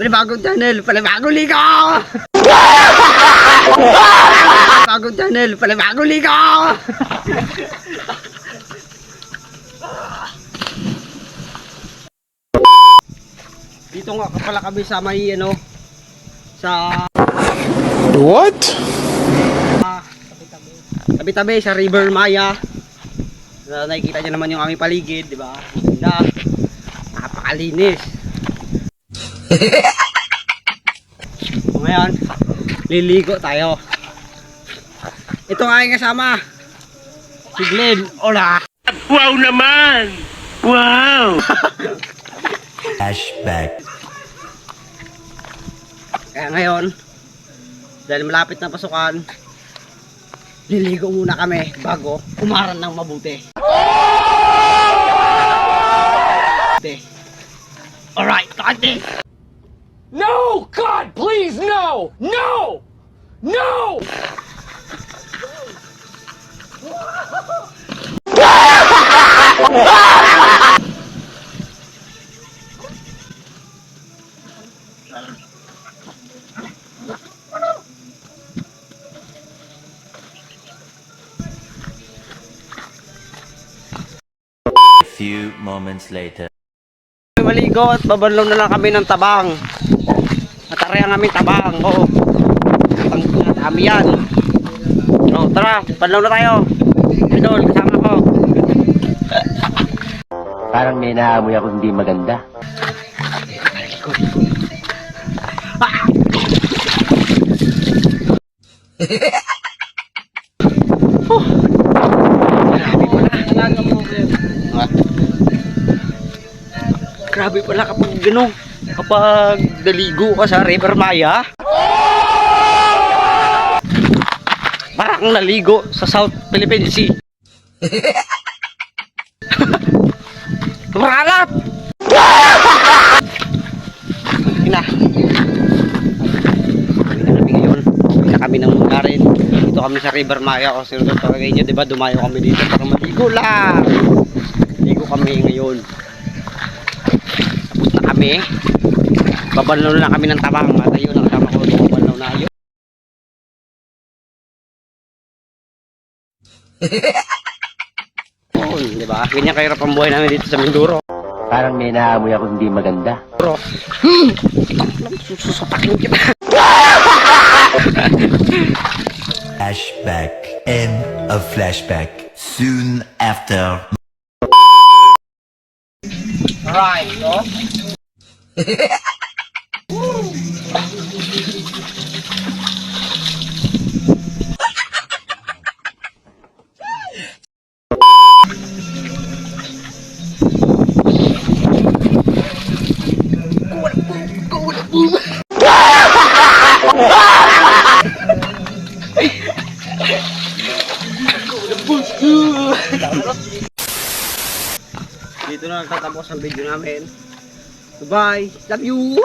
Panibagong channel, panibagong liga! Panibagong channel, panibagong liga! Dito nga pala kami sa may ano, sa What? tabi-tabi sa River Maya. Nakikita niyo naman yung aming paligid, di ba? Ganda. Napakalinis. Ngayon, liligo tayo. Ito nga yung kasama. Si Glenn. Hola. Wow naman! Wow! Flashback. Kaya ngayon, dahil malapit na pasukan, liligo muna kami bago umaran ng mabuti. Alright, like this. No! God, please, no! No! No! A few moments later. Maligo at babanlaw na lang kami ng tabang. Matari ang aming tabang. Oo. Ang dami yan. Oo, tara, banlaw na tayo. Idol, kasama ko. Parang may naamoy ako hindi maganda. Grabe pala kapag gano'n, kapag naligo ka sa River Maya, parang naligo sa South Philippine Sea. Makalat! Ina. Kami ngayon, kami ng Mungarin. Dito kami sa River Maya o sino talaga inyo, diba? Dumayo kami dito para maligo lang. Maligo kami ngayon. Tapos na kami. Babalaw na kami ng tabang. At ayun, ang kasama ko. Babalaw na ayun. Diba? Ganyan kahirap ang buhay namin dito sa Mindoro. Parang may naamoy ako hindi maganda. Bro. Susupakin kita. Flashback. End of flashback. Soon after. Right, no? Dito na nagtatapos ang video namin. Goodbye. Love you.